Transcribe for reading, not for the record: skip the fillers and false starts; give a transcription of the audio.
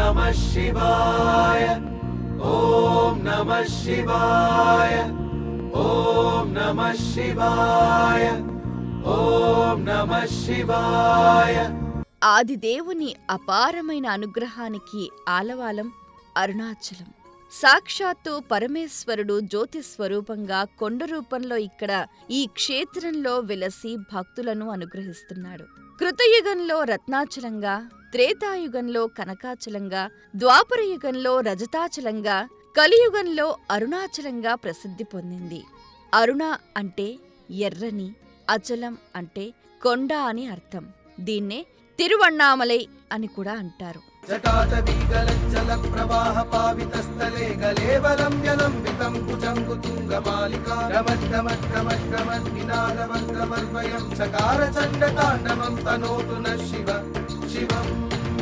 नमः शिवाय ॐ नमः शिवाय ॐ नमः शिवाय ॐ नमः शिवाय। ఆదిదేవుని అపారమైన అనుగ్రహానికి ఆలవాలం అరుణాచలం. సాక్షాత్తు పరమేశ్వరుడు జ్యోతి స్వరూపంగా కొండ రూపంలో ఇక్కడ ఈ క్షేత్రంలో వెలసి భక్తులను అనుగ్రహిస్తున్నాడు. కృతయుగంలో రత్నాచలంగా, త్రేతాయుగంలో కనకాచలంగా, ద్వాపరయుగంలో రజతాచలంగా, కలియుగంలో అరుణాచలంగా ప్రసిద్ధి పొందింది. అరుణ అంటే ఎర్రని, అచలం అంటే కొండ అని అర్థం. దీన్నే తిరువణ్ణామలై అని కూడా అంటారు. జటాటవీగలజ్జల ప్రవాహ పావితస్థలే గలేవలం జలంబితం కుజంగుతుంగమాలికా రమడ్డమడ్డమడ్డమడ్డినాదవక్రమర్వయం చకార చండ తాండవం తనోతు నః శివ శివం।